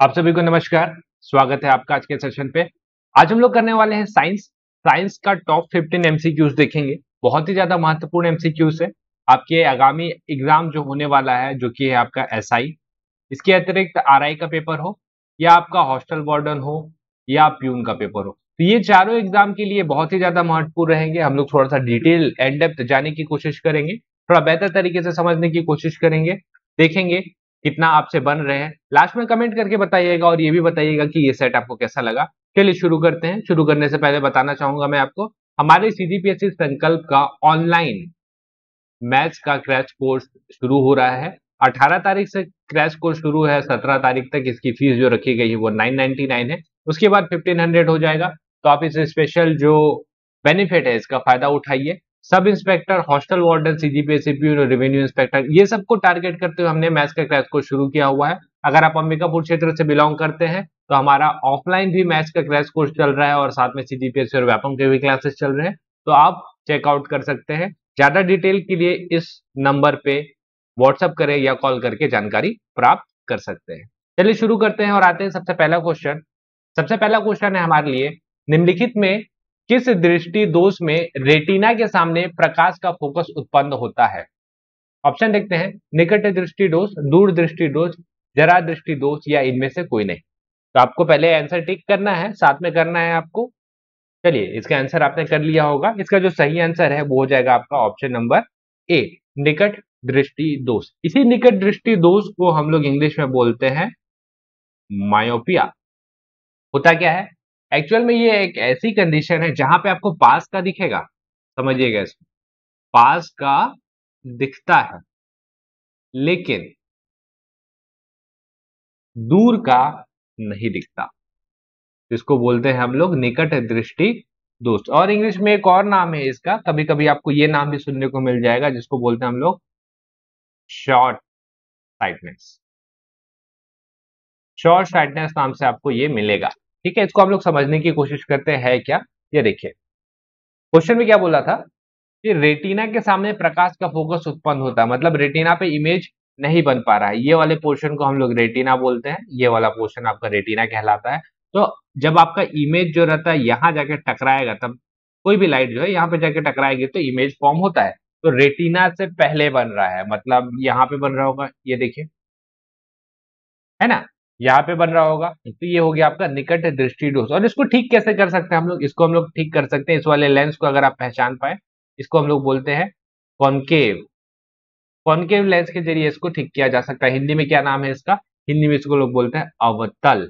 आप सभी को नमस्कार। स्वागत है आपका आज के सेशन पे। आज हम लोग करने वाले हैं साइंस का टॉप 15 एमसीक्यूज देखेंगे। बहुत ही ज्यादा महत्वपूर्ण एमसीक्यूज है आपके आगामी एग्जाम जो होने वाला है, जो कि है आपका एसआई। इसके अतिरिक्त आरआई का पेपर हो या आपका हॉस्टल वार्डन हो या प्यून का पेपर हो, तो ये चारों एग्जाम के लिए बहुत ही ज्यादा महत्वपूर्ण रहेंगे। हम लोग थोड़ा सा डिटेल एंड डेप्थ जाने की कोशिश करेंगे, थोड़ा बेहतर तरीके से समझने की कोशिश करेंगे, देखेंगे कितना आपसे बन रहे हैं। लास्ट में कमेंट करके बताइएगा और ये भी बताइएगा कि ये सेट आपको कैसा लगा। चलिए शुरू करते हैं। शुरू करने से पहले बताना चाहूंगा मैं आपको, हमारे सीजीपीएससी संकल्प का ऑनलाइन मैथ्स का क्रैश कोर्स शुरू हो रहा है। 18 तारीख से क्रैश कोर्स शुरू है, 17 तारीख तक इसकी फीस जो रखी गई है वो 999 है। उसके बाद 1500 हो जाएगा। तो आप इस स्पेशल जो बेनिफिट है इसका फायदा उठाइए। Sub inspector, hostel warden, CGPSC, revenue inspector, ये सबको टारगेट करते हुए हमने मैथ्स का क्रैश कोर्स शुरू किया हुआ है। अगर आप अंबिकापुर क्षेत्र से बिलोंग करते हैं तो हमारा ऑफलाइन भी मैथ्स का क्रैश कोर्स चल रहा है और साथ में सीजीपीएससी और व्यापम के भी क्लासेस चल रहे हैं, तो आप चेकआउट कर सकते हैं। ज्यादा डिटेल के लिए इस नंबर पे व्हाट्सएप करें या कॉल करके जानकारी प्राप्त कर सकते हैं। चलिए शुरू करते हैं और आते हैं सबसे पहला क्वेश्चन। सबसे पहला क्वेश्चन है हमारे लिए, निम्नलिखित में किस दृष्टि दोष में रेटिना के सामने प्रकाश का फोकस उत्पन्न होता है? ऑप्शन देखते हैं, निकट दृष्टि दोष, दूर दृष्टि दोष, जरा दृष्टि दोष या इनमें से कोई नहीं। तो आपको पहले आंसर टिक करना है, साथ में करना है आपको। चलिए इसका आंसर आपने कर लिया होगा। इसका जो सही आंसर है वो हो जाएगा आपका ऑप्शन नंबर ए, निकट दृष्टि दोष। इसी निकट दृष्टि दोष को हम लोग इंग्लिश में बोलते हैं मायोपिया। होता क्या है एक्चुअल में, ये एक ऐसी कंडीशन है जहां पे आपको पास का दिखेगा, समझिएगा इसको, पास का दिखता है लेकिन दूर का नहीं दिखता। इसको बोलते हैं हम लोग निकट दृष्टि दोष। और इंग्लिश में एक और नाम है इसका, कभी कभी आपको ये नाम भी सुनने को मिल जाएगा, जिसको बोलते हैं हम लोग शॉर्ट साइटनेस। शॉर्ट साइटनेस नाम से आपको ये मिलेगा। ठीक है, इसको हम लोग समझने की कोशिश करते हैं क्या। ये देखिए क्वेश्चन में क्या बोला था कि रेटिना के सामने प्रकाश का फोकस उत्पन्न होता है, मतलब रेटिना पे इमेज नहीं बन पा रहा है। ये वाले पोर्शन को हम लोग रेटिना बोलते हैं, ये वाला पोर्शन आपका रेटिना कहलाता है। तो जब आपका इमेज जो रहता है यहाँ जाके टकराएगा, तब कोई भी लाइट जो है यहाँ पे जाके टकराएगी तो इमेज फॉर्म होता है। तो रेटिना से पहले बन रहा है, मतलब यहाँ पे बन रहा होगा, ये देखिए, है ना, यहाँ पे बन रहा होगा। तो ये हो गया आपका निकट दृष्टि दोष। और इसको ठीक कैसे कर सकते हैं हम लोग? इसको हम लोग ठीक कर सकते हैं, इस वाले लेंस को अगर आप पहचान पाए, इसको हम लोग बोलते हैं कॉनकेव। कॉनकेव लेंस के जरिए इसको ठीक किया जा सकता है। हिंदी में क्या नाम है इसका? हिंदी में इसको लोग बोलते हैं अवतल,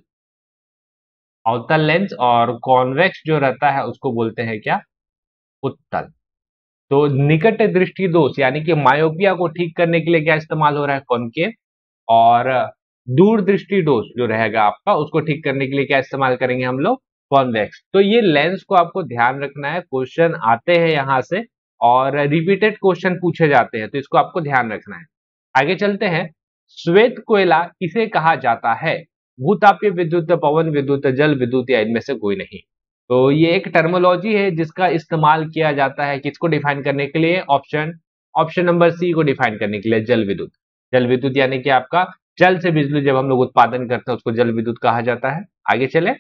अवतल लेंस। और कॉन्वेक्स जो रहता है उसको बोलते हैं क्या? उत्तल। तो निकट दृष्टि दोष यानी कि मायोपिया को ठीक करने के लिए क्या इस्तेमाल हो रहा है? कॉनकेव। और दूर दृष्टि दोष जो रहेगा आपका, उसको ठीक करने के लिए क्या इस्तेमाल करेंगे हम लोग? कॉन्वेक्स। तो ये लेंस को आपको ध्यान रखना है, क्वेश्चन आते हैं यहां से और रिपीटेड क्वेश्चन पूछे जाते हैं, तो इसको आपको ध्यान रखना है। आगे चलते हैं। श्वेत कोयला किसे कहा जाता है? भूतापीय विद्युत, पवन विद्युत, जल विद्युत या इनमें से कोई नहीं। तो ये एक टर्मोलॉजी है जिसका इस्तेमाल किया जाता है किसको डिफाइन करने के लिए? ऑप्शन नंबर सी को डिफाइन करने के लिए, जल विद्युत। जल विद्युत यानी कि आपका जल से बिजली जब हम लोग उत्पादन करते हैं उसको जल विद्युत कहा जाता है। आगे चले,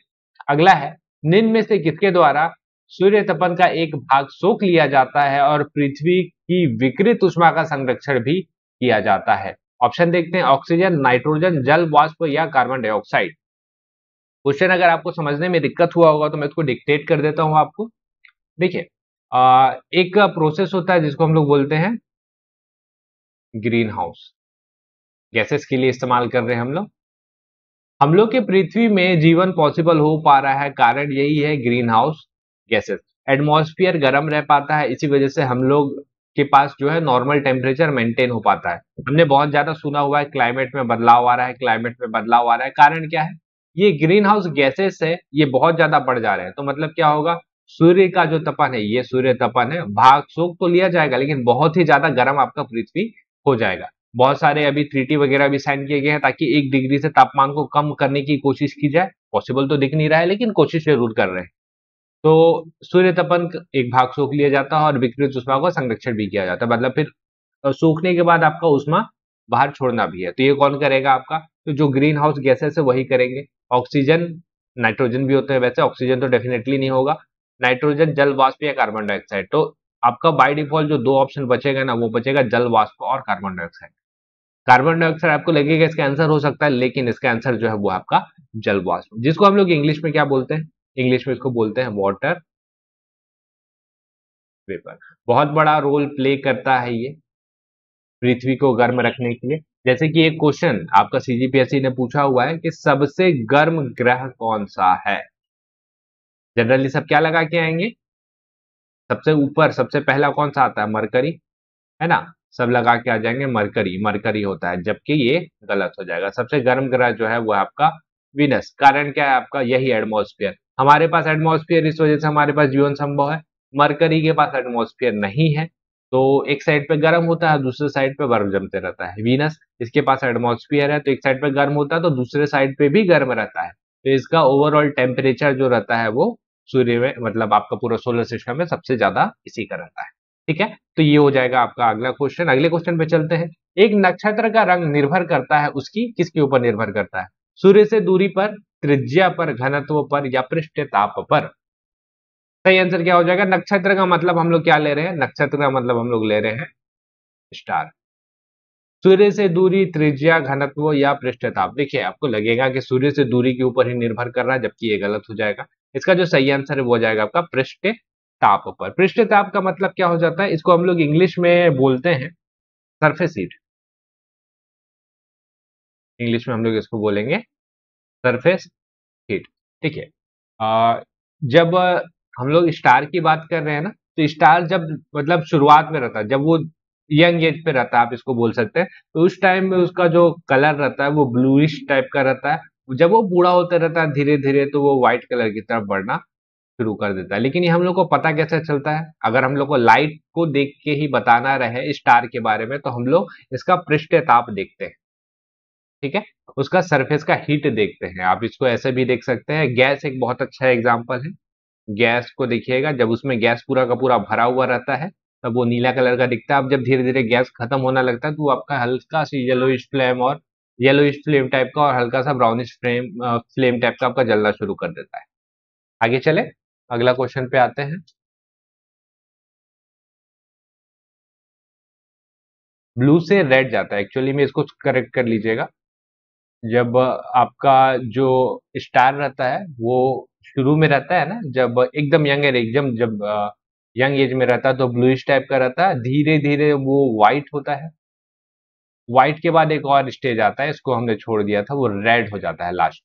अगला है, निम्न में से किसके द्वारा सूर्य तपन का एक भाग सोख लिया जाता है और पृथ्वी की विकृत ऊष्मा का संरक्षण भी किया जाता है? ऑप्शन देखते हैं, ऑक्सीजन, नाइट्रोजन, जल वाष्प या कार्बन डाइऑक्साइड। क्वेश्चन अगर आपको समझने में दिक्कत हुआ होगा तो मैं इसको डिक्टेट कर देता हूं आपको। देखिए एक प्रोसेस होता है जिसको हम लोग बोलते हैं ग्रीन हाउस गैसेस के लिए इस्तेमाल कर रहे हैं हम लोग के पृथ्वी में जीवन पॉसिबल हो पा रहा है, कारण यही है ग्रीन हाउस गैसेस। एटमॉस्फेयर गर्म रह पाता है, इसी वजह से हम लोग के पास जो है नॉर्मल टेम्परेचर मेंटेन हो पाता है। हमने बहुत ज्यादा सुना हुआ है क्लाइमेट में बदलाव आ रहा है, क्लाइमेट में बदलाव आ रहा है, कारण क्या है? ये ग्रीन हाउस गैसेस है, ये बहुत ज्यादा बढ़ जा रहे हैं। तो मतलब क्या होगा? सूर्य का जो तपन है, ये सूर्य तपन है, भाग सोख तो लिया जाएगा लेकिन बहुत ही ज्यादा गर्म आपका पृथ्वी हो जाएगा। बहुत सारे अभी ट्रीटी वगैरह भी साइन किए गए हैं ताकि 1 डिग्री से तापमान को कम करने की कोशिश की जाए। पॉसिबल तो दिख नहीं रहा है लेकिन कोशिश जरूर कर रहे हैं। तो सूर्य तपन एक भाग सोख लिया जाता है और विकृत ऊष्मा का संरक्षण भी किया जाता है, मतलब फिर सूखने के बाद आपका ऊष्मा बाहर छोड़ना भी है। तो ये कौन करेगा आपका, तो जो ग्रीन हाउस गैसेस है वही करेंगे। ऑक्सीजन, नाइट्रोजन भी होते हैं वैसे, ऑक्सीजन तो डेफिनेटली नहीं होगा, नाइट्रोजन, जल वाष्प या कार्बन डाइऑक्साइड। तो आपका बाय डिफॉल्ट जो दो ऑप्शन बचेगा ना, वो बचेगा जल वाष्प और कार्बन डाइऑक्साइड। कार्बन डाइऑक्साइड आपको लगेगा इसका आंसर हो सकता है, लेकिन इसका आंसर जो है वो आपका जल वाष्प, जिसको हम लोग इंग्लिश में क्या बोलते हैं, इंग्लिश में इसको बोलते हैं वाटर वेपर। बहुत बड़ा रोल प्ले करता है ये पृथ्वी को गर्म रखने के लिए। जैसे कि एक क्वेश्चन आपका सीजीपीएससी ने पूछा हुआ है कि सबसे गर्म ग्रह कौन सा है। जनरली सब क्या लगा के आएंगे, सबसे ऊपर सबसे पहला कौन सा आता है, मरकरी, है ना, सब लगा के आ जाएंगे मरकरी, मरकरी होता है, जबकि ये गलत हो जाएगा। सबसे गर्म ग्रह जो है वो आपका विनस। कारण क्या है आपका, यही एटमॉस्फेयर, हमारे पास एटमॉस्फेयर, इस वजह से हमारे पास जीवन संभव है। मरकरी के पास एटमॉस्फेयर नहीं है, तो एक साइड पे गर्म होता है, दूसरे साइड पे बर्फ जमते रहता है। वीनस, इसके पास एटमॉस्फेयर है, तो एक साइड पे गर्म होता है तो दूसरे साइड पे भी गर्म रहता है, तो इसका ओवरऑल टेम्परेचर जो रहता है वो सूर्य में, मतलब आपका पूरा सोलर सिस्टम में सबसे ज्यादा इसी का रहता है। ठीक है, तो ये हो जाएगा आपका अगला क्वेश्चन। अगले क्वेश्चन पे चलते हैं। एक नक्षत्र का रंग निर्भर करता है उसकी किसके ऊपर निर्भर करता है, सूर्य से दूरी पर, त्रिज्या पर, घनत्व पर या पृष्ठ ताप पर। सही आंसर क्या हो जाएगा, नक्षत्र का मतलब हम लोग क्या ले रहे हैं, नक्षत्र का मतलब हम लोग ले रहे हैं स्टार। सूर्य से दूरी, त्रिज्या, घनत्व या पृष्ठताप। देखिए आपको लगेगा कि सूर्य से दूरी के ऊपर ही निर्भर कर रहा है, जबकि ये गलत हो जाएगा। इसका जो सही आंसर है वो हो जाएगा आपका पृष्ठ ताप पर। पृष्ठ ताप का मतलब क्या हो जाता है, इसको हम लोग इंग्लिश में बोलते हैं सरफेस हीट। इंग्लिश में हम लोग इसको बोलेंगे सरफेस हीट। ठीक है, जब हम लोग स्टार की बात कर रहे हैं ना, तो स्टार जब मतलब शुरुआत में रहता है, जब वो यंग एज पे रहता है, आप इसको बोल सकते हैं, तो उस टाइम में उसका जो कलर रहता है वो ब्लूइश टाइप का रहता है। जब वो बूढ़ा होता रहता है धीरे धीरे, तो वो व्हाइट कलर की तरफ बढ़ना शुरू कर देता है। लेकिन ये हम लोग को पता कैसे चलता है, अगर हम लोग को लाइट को देख के ही बताना रहे स्टार के बारे में, तो हम लोग इसका पृष्ठ ताप देखते हैं। ठीक है, उसका सरफेस का हीट देखते हैं। आप इसको ऐसे भी देख सकते हैं, गैस एक बहुत अच्छा एग्जाम्पल है। गैस को देखिएगा, जब उसमें गैस पूरा का पूरा भरा हुआ रहता है तब वो नीला कलर का दिखता है। अब जब धीरे धीरे गैस खत्म होने लगता है तो वो आपका हल्का सी येलोइश फ्लेम और येलोइश फ्लेम टाइप का और हल्का सा ब्राउनिश फ्लेम टाइप का आपका जलना शुरू कर देता है। आगे चले, अगला क्वेश्चन पे आते हैं। ब्लू से रेड जाता है, एक्चुअली में इसको करेक्ट कर लीजिएगा। जब आपका जो स्टार रहता है वो शुरू में रहता है ना, जब एकदम यंग एज, एकदम जब यंग एज में रहता है तो ब्लूइश टाइप का रहता है, धीरे धीरे वो व्हाइट होता है। व्हाइट के बाद एक और स्टेज आता है, इसको हमने छोड़ दिया था, वो रेड हो जाता है लास्ट।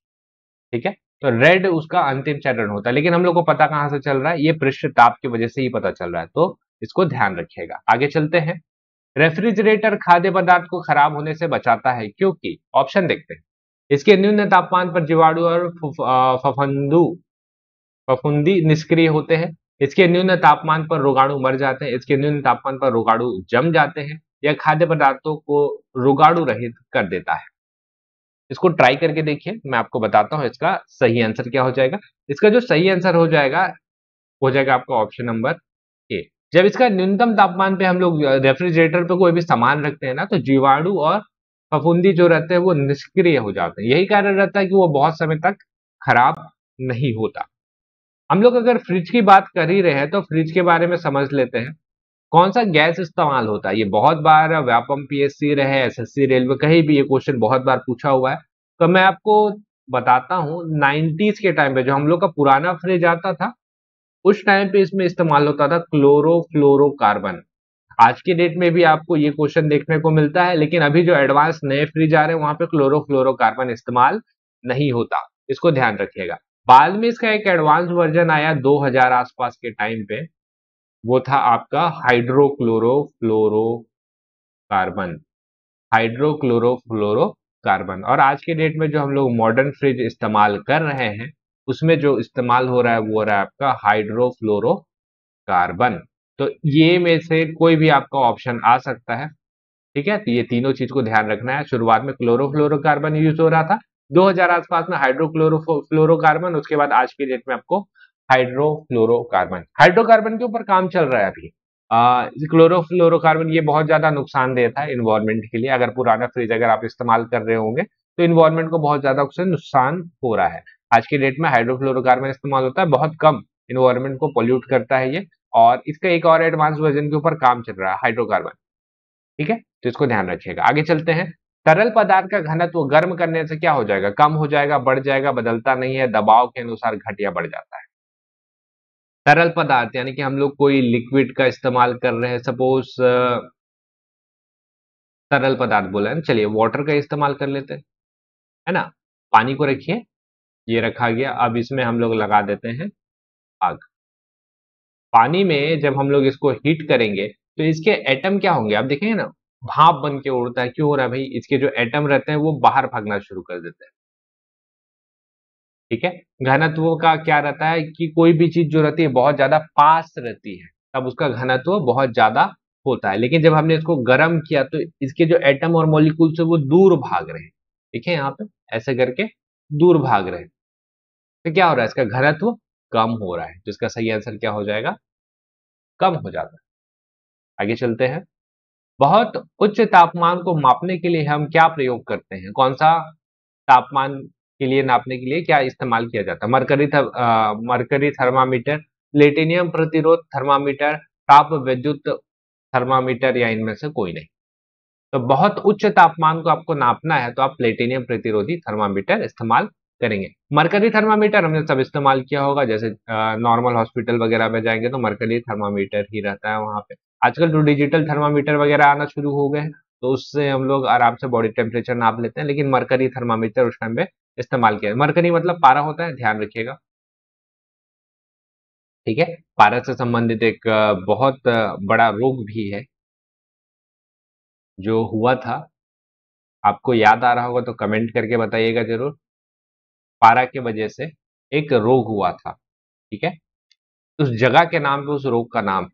ठीक है, तो रेड उसका अंतिम चरण होता है। लेकिन हम लोग को पता कहां से चल रहा है, ये पृष्ठ ताप की वजह से ही पता चल रहा है, तो इसको ध्यान रखिएगा। आगे चलते हैं। रेफ्रिजरेटर खाद्य पदार्थ को खराब होने से बचाता है क्योंकि, ऑप्शन देखते हैं। इसके न्यून तापमान पर जीवाणु और फफंदू फफूंदी निष्क्रिय होते हैं। इसके न्यून तापमान पर रोगाणु मर जाते हैं। इसके न्यून तापमान पर रोगाणु जम जाते हैं। यह खाद्य पदार्थों को रोगाणु रहित कर देता है। इसको ट्राई करके देखिए, मैं आपको बताता हूं इसका सही आंसर क्या हो जाएगा। इसका जो सही आंसर हो जाएगा आपका ऑप्शन नंबर ए। जब इसका न्यूनतम तापमान पे हम लोग रेफ्रिजरेटर पे कोई भी सामान रखते हैं ना, तो जीवाणु और फफूंदी जो रहते हैं वो निष्क्रिय हो जाते हैं। यही कारण रहता है कि वो बहुत समय तक खराब नहीं होता। हम लोग अगर फ्रिज की बात कर ही रहे हैं तो फ्रिज के बारे में समझ लेते हैं। कौन सा गैस इस्तेमाल होता है, ये बहुत बार व्यापम पीएससी रहे, एसएससी, रेलवे, कहीं भी ये क्वेश्चन बहुत बार पूछा हुआ है। तो मैं आपको बताता हूँ, 90s के टाइम पे जो हम लोग का पुराना फ्रिज आता था, उस टाइम पे इसमें इस्तेमाल होता था क्लोरोफ्लोरोकार्बन। आज के डेट में भी आपको ये क्वेश्चन देखने को मिलता है, लेकिन अभी जो एडवांस नए फ्रिज आ रहे हैं वहां पे क्लोरोफ्लोरोकार्बन इस्तेमाल नहीं होता, इसको ध्यान रखिएगा। बाद में इसका एक एडवांस वर्जन आया 2000 आसपास के टाइम पे, वो था आपका हाइड्रोक्लोरोफ्लोरोकार्बन। हाइड्रोक्लोरोफ्लोरोकार्बन। और आज के डेट में जो हम लोग मॉडर्न फ्रिज इस्तेमाल कर रहे हैं, उसमें जो इस्तेमाल हो रहा है वो हो रहा है आपका हाइड्रोफ्लोरोकार्बन। तो ये में से कोई भी आपका ऑप्शन आ सकता है। ठीक है, तो ये तीनों चीज को ध्यान रखना है। शुरुआत में क्लोरोफ्लोरोकार्बन यूज हो रहा था, 2000 आसपास में हाइड्रोक्लोरोफ्लोरोकार्बन, उसके बाद आज के डेट में आपको हाइड्रोफ्लोरोकार्बन। हाइड्रोकार्बन के ऊपर काम चल रहा है अभी। क्लोरोफ्लोरोकार्बन ये बहुत ज्यादा नुकसानदेह था इन्वायरमेंट के लिए। अगर पुराना फ्रिज अगर आप इस्तेमाल कर रहे होंगे तो इन्वायरमेंट को बहुत ज्यादा उससे नुकसान हो रहा है। आज की डेट में हाइड्रोफ्लोरोकार्बन इस्तेमाल होता है, बहुत कम इन्वायरमेंट को पोल्यूट करता है ये। और इसका एक और एडवांस वर्जन के ऊपर काम चल रहा है, हाइड्रोकार्बन। ठीक है, तो इसको ध्यान रखिएगा। आगे चलते हैं। तरल पदार्थ का घनत्व गर्म करने से क्या हो जाएगा? कम हो जाएगा, बढ़ जाएगा, बदलता नहीं है, दबाव के अनुसार घट या बढ़ जाता है। तरल पदार्थ यानी कि हम लोग कोई लिक्विड का इस्तेमाल कर रहे हैं, सपोज तरल पदार्थ बोला है ना, चलिए वाटर का इस्तेमाल कर लेते हैं, है ना। पानी को रखिए, ये रखा गया। अब इसमें हम लोग लगा देते हैं आग। पानी में जब हम लोग इसको हीट करेंगे तो इसके एटम क्या होंगे? आप देखेंगे ना, भाप बन के उड़ता है। क्यों हो रहा है भाई? इसके जो एटम रहते हैं वो बाहर भागना शुरू कर देते हैं। ठीक है, घनत्व का क्या रहता है कि कोई भी चीज जो रहती है बहुत ज्यादा पास रहती है, तब उसका घनत्व बहुत ज्यादा होता है। लेकिन जब हमने इसको गर्म किया तो इसके जो एटम और मॉलिक्यूल से वो दूर भाग रहे हैं। ठीक है, यहाँ पे ऐसे करके दूर भाग रहे हैं, तो क्या हो रहा है? इसका घनत्व कम हो रहा है। तो इसका सही आंसर क्या हो जाएगा? कम हो जाता है। आगे चलते हैं। बहुत उच्च तापमान को मापने के लिए हम क्या प्रयोग करते हैं? कौन सा तापमान के लिए नापने के लिए क्या इस्तेमाल किया जाता है? मरकरी थर्मामीटर, प्लेटिनियम प्रतिरोध थर्मामीटर, ताप विद्युत थर्मामीटर, या इनमें से कोई नहीं। तो बहुत उच्च तापमान को आपको नापना है तो आप प्लेटिनियम प्रतिरोधी थर्मामीटर इस्तेमाल करेंगे। मरकरी थर्मामीटर हमने सब इस्तेमाल किया होगा, जैसे नॉर्मल हॉस्पिटल वगैरह में जाएंगे तो मरकरी थर्मामीटर ही रहता है वहां पे। आजकल तो डिजिटल थर्मामीटर वगैरह आना शुरू हो गए हैं, तो उससे हम लोग आराम से बॉडी टेम्परेचर नाप लेते हैं। लेकिन मरकरी थर्मामीटर उस टाइम पे इस्तेमाल किया। मरकरी मतलब पारा होता है, ध्यान रखिएगा। ठीक है, पारा से संबंधित एक बहुत बड़ा रोग भी है जो हुआ था। आपको याद आ रहा होगा तो कमेंट करके बताइएगा जरूर। पारा के वजह से एक रोग हुआ था। ठीक है, उस जगह के नाम पे उस रोग का नाम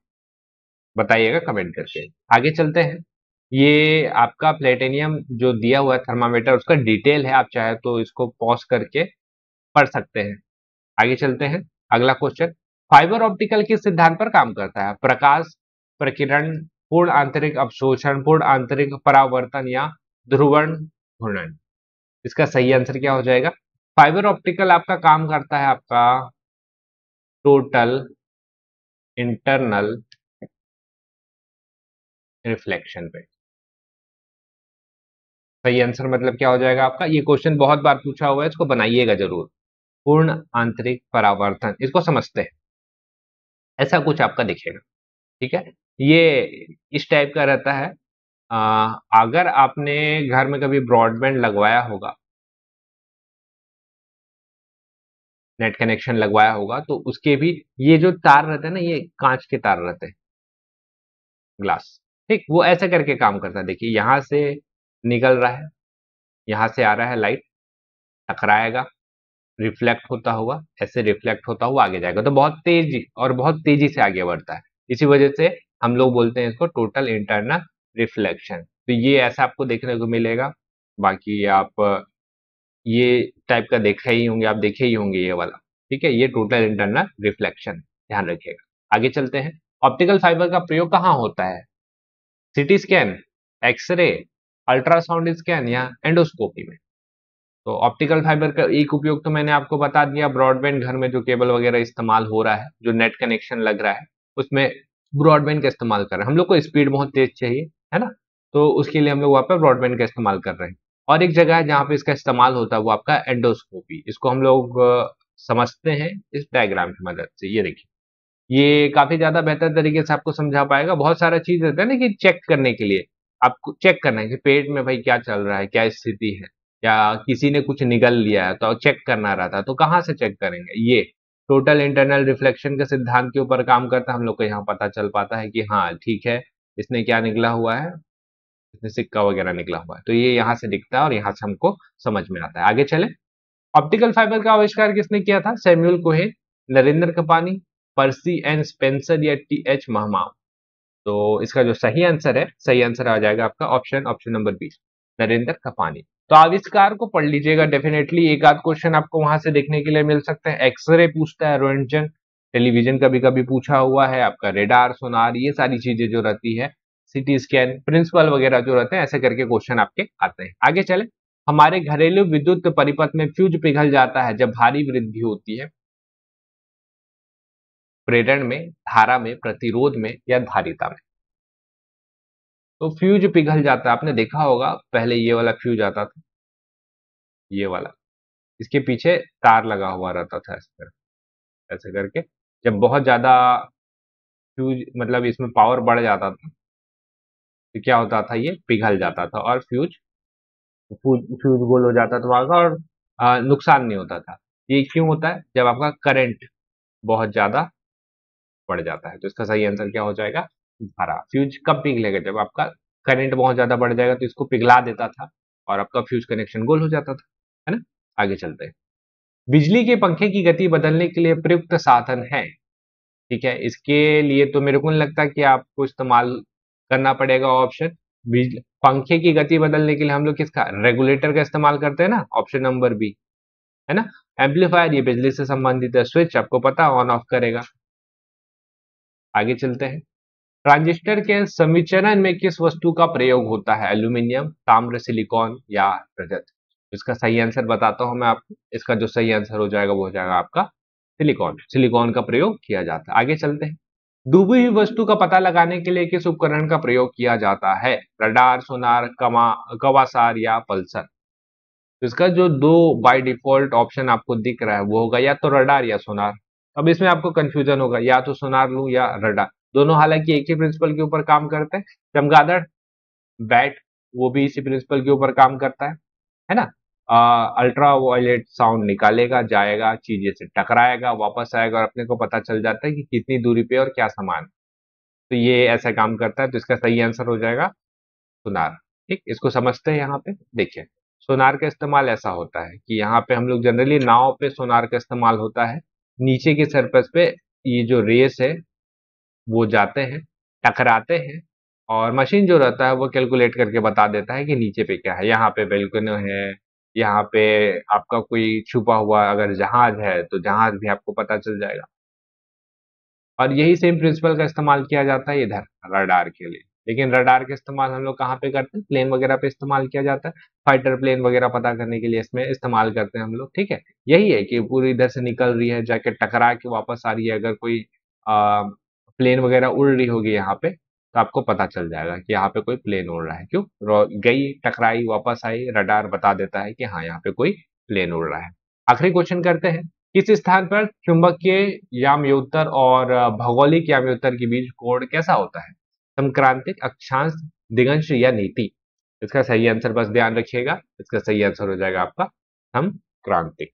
बताइएगा कमेंट करके। आगे चलते हैं। ये आपका प्लेटिनियम जो दिया हुआ है थर्मामीटर, उसका डिटेल है, आप चाहे तो इसको पॉज करके पढ़ सकते हैं। आगे चलते हैं। अगला क्वेश्चन। फाइबर ऑप्टिकल किस सिद्धांत पर काम करता है? प्रकाश प्रकीर्णन, पूर्ण आंतरिक अवशोषण, पूर्ण आंतरिक परावर्तन, या ध्रुवण घूर्णन? इसका सही आंसर क्या हो जाएगा? फाइबर ऑप्टिकल आपका काम करता है आपका टोटल इंटरनल रिफ्लेक्शन पे। सही आंसर मतलब क्या हो जाएगा आपका? ये क्वेश्चन बहुत बार पूछा हुआ है, इसको बनाइएगा जरूर। पूर्ण आंतरिक परावर्तन, इसको समझते हैं। ऐसा कुछ आपका दिखेगा। ठीक है, ये इस टाइप का रहता है। अगर आपने घर में कभी ब्रॉडबैंड लगवाया होगा, नेट कनेक्शन लगवाया होगा, तो उसके भी ये जो तार रहते हैं ना, ये कांच के तार रहते हैं, ग्लास। ठीक, वो ऐसे करके काम करता है। देखिए, यहां से निकल रहा है, यहां से आ रहा है लाइट, टकराएगा, रिफ्लेक्ट होता हुआ, ऐसे रिफ्लेक्ट होता हुआ आगे जाएगा, तो बहुत तेज और बहुत तेजी से आगे बढ़ता है। इसी वजह से हम लोग बोलते हैं इसको टोटल इंटरनल रिफ्लेक्शन। तो ये ऐसा आपको देखने को मिलेगा। बाकी आप ये टाइप का देखा ही होंगे, आप देखे ही होंगे ये वाला। ठीक है, ये टोटल इंटरनल रिफ्लेक्शन, ध्यान रखिएगा। आगे चलते हैं। ऑप्टिकल फाइबर का प्रयोग कहाँ होता है? CT scan, X-ray, ultrasound scan, या एंडोस्कोपी में? तो ऑप्टिकल फाइबर का एक उपयोग तो मैंने आपको बता दिया, ब्रॉडबैंड घर में जो केबल वगैरह इस्तेमाल हो रहा है, जो नेट कनेक्शन लग रहा है, उसमें ब्रॉडबैंड का इस्तेमाल कर रहे हैं। हम लोग को स्पीड बहुत तेज चाहिए, है ना, तो उसके लिए हम लोग वहाँ पर ब्रॉडबैंड का इस्तेमाल कर रहे हैं। और एक जगह है जहाँ पे इसका इस्तेमाल होता है, वो आपका एंडोस्कोपी। इसको हम लोग समझते हैं इस डायग्राम की मदद से। ये देखिए, ये काफी ज्यादा बेहतर तरीके से आपको समझा पाएगा। बहुत सारा चीज रहता है ना कि चेक करने के लिए, आपको चेक करना है कि पेट में भाई क्या चल रहा है, क्या स्थिति है, या किसी ने कुछ निगल लिया है तो चेक करना रहता है, तो कहाँ से चेक करेंगे? ये टोटल इंटरनल रिफ्लेक्शन के सिद्धांत के ऊपर काम करता है। हम लोग को यहाँ पता चल पाता है कि हाँ ठीक है, इसने क्या निकला हुआ है, इसने सिक्का वगैरह निकला हुआ है, तो ये यहाँ से दिखता है और यहाँ से हमको समझ में आता है। आगे चले। ऑप्टिकल फाइबर का आविष्कार किसने किया था? सैमुअल कोहेन, नरेंद्र कपानी, पर्सी एन स्पेंसर, या टी एच महमा? तो इसका जो सही आंसर है, सही आंसर आ जाएगा आपका option number B, Narendra Kapany. तो आविष्कार को पढ़ लीजिएगा डेफिनेटली। एक आध क्वेश्चन आपको वहां से देखने के लिए मिल सकते हैं। एक्सरे पूछता है, रोएंटजन, टेलीविजन कभी कभी पूछा हुआ है, आपका रेडार, सोनार, ये सारी चीजें जो रहती है, सिटी स्कैन, प्रिंसिपल वगैरह जो रहते हैं, ऐसे करके क्वेश्चन आपके आते हैं। आगे चले, हमारे घरेलू विद्युत परिपथ में फ्यूज पिघल जाता है जब भारी वृद्धि होती है प्रेरण में, धारा में, प्रतिरोध में या धारिता में। तो फ्यूज पिघल जाता है, आपने देखा होगा पहले ये वाला फ्यूज आता था, ये वाला, इसके पीछे तार लगा हुआ रहता था इस तरह, ऐसे करके जब बहुत ज्यादा फ्यूज मतलब इसमें पावर बढ़ जाता था तो क्या होता था, ये पिघल जाता था और फ्यूज फ्यूज गोल हो जाता था वहां का, और नुकसान नहीं होता था। ये क्यों होता है, जब आपका करंट बहुत ज्यादा बढ़ जाता है। तो इसका सही आंसर क्या हो जाएगा, धारा। फ्यूज कब पिघलेगा, जब आपका करंट बहुत ज्यादा बढ़ जाएगा तो इसको पिघला देता था और आपका फ्यूज कनेक्शन गोल हो जाता था, है ना। आगे चलते हैं, बिजली के पंखे की गति बदलने के लिए प्रयुक्त साधन है, ठीक है। इसके लिए तो मेरे को नहीं लगता कि आपको इस्तेमाल करना पड़ेगा ऑप्शन। बिजली पंखे की गति बदलने के लिए हम लोग किसका, रेगुलेटर का इस्तेमाल करते हैं ना, ऑप्शन नंबर बी, है ना। एम्पलीफायर, ये बिजली से संबंधित है, स्विच आपको पता ऑन ऑफ करेगा। आगे चलते हैं, ट्रांजिस्टर के समिचरण में किस वस्तु का प्रयोग होता है, एल्यूमिनियम, ताम्र, सिलिकॉन या रजत। इसका सही आंसर बताता हूं मैं आपको, इसका जो सही आंसर हो जाएगा वो हो जाएगा आपका सिलिकॉन। सिलिकॉन का प्रयोग किया जाता है। आगे चलते हैं, डूबी हुई वस्तु का पता लगाने के लिए किस उपकरण का प्रयोग किया जाता है, रडार, सोनार, कवासार या पल्सर। तो इसका जो दो बाय डिफॉल्ट ऑप्शन आपको दिख रहा है वो होगा या तो रडार या सोनार। अब इसमें आपको कंफ्यूजन होगा, या तो सोनार लूं या रडार, दोनों हालांकि एक ही प्रिंसिपल के ऊपर काम करते हैं। चमगादड़, बैट, वो भी इसी प्रिंसिपल के ऊपर काम करता है ना। अल्ट्रा वायलेट साउंड निकालेगा, जाएगा, चीजें से टकराएगा, वापस आएगा और अपने को पता चल जाता है कि कितनी दूरी पे और क्या सामान। तो ये ऐसा काम करता है, तो इसका सही आंसर हो जाएगा सोनार। ठीक, इसको समझते हैं। यहाँ पे देखिए, सोनार का इस्तेमाल ऐसा होता है कि यहाँ पे हम लोग जनरली नाव पे सोनार का इस्तेमाल होता है, नीचे की सरफेस पे ये जो रेस है वो जाते हैं, टकराते हैं, और मशीन जो रहता है वो कैलकुलेट करके बता देता है कि नीचे पे क्या है। यहाँ पे बेलकुनी है, यहाँ पे आपका कोई छुपा हुआ अगर जहाज है तो जहाज भी आपको पता चल जाएगा। और यही सेम प्रिंसिपल का इस्तेमाल किया जाता है इधर रडार के लिए। लेकिन रडार का इस्तेमाल हम लोग कहाँ पे करते हैं, प्लेन वगैरह पे इस्तेमाल किया जाता है, फाइटर प्लेन वगैरह पता करने के लिए इसमें इस्तेमाल करते हैं हम लोग, ठीक है। यही है कि पूरी इधर से निकल रही है, जाके टकरा के वापस आ रही है, अगर कोई प्लेन वगैरह उड़ रही होगी यहाँ पे तो आपको पता चल जाएगा कि यहाँ पे कोई प्लेन उड़ रहा है। क्यों, गई, टकराई, वापस आई, रडार बता देता है कि हाँ यहाँ पे कोई प्लेन उड़ रहा है। आखिरी क्वेश्चन करते हैं, किस स्थान पर चुंबकीय याम्योत्तर और भौगोलिक याम्योत्तर के बीच कोण कैसा होता है, समक्रांतिक, अक्षांश, दिगंश या नीति। इसका सही आंसर बस ध्यान रखिएगा, इसका सही आंसर हो जाएगा आपका समक्रांतिक।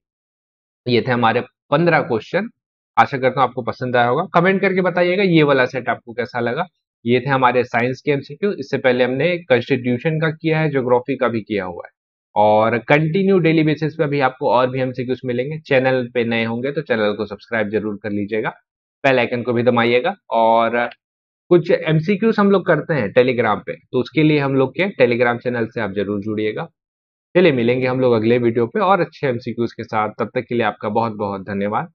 ये थे हमारे 15 क्वेश्चन। आशा करता हूँ आपको पसंद आया होगा। कमेंट करके बताइएगा ये वाला सेट आपको कैसा लगा। ये थे हमारे साइंस के एमसीक्यू। इससे पहले हमने कॉन्स्टिट्यूशन का किया है, ज्योग्राफी का भी किया हुआ है, और कंटिन्यू डेली बेसिस पे भी आपको और भी एमसीक्यूज मिलेंगे। चैनल पे नए होंगे तो चैनल को सब्सक्राइब जरूर कर लीजिएगा, बेल आइकन को भी दबाइएगा। और कुछ एमसीक्यूज हम लोग करते हैं टेलीग्राम पे, तो उसके लिए हम लोग के टेलीग्राम चैनल से आप जरूर जुड़िएगा। चलिए मिलेंगे हम लोग अगले वीडियो पे और अच्छे एमसीक्यूज के साथ। तब तक के लिए आपका बहुत बहुत धन्यवाद।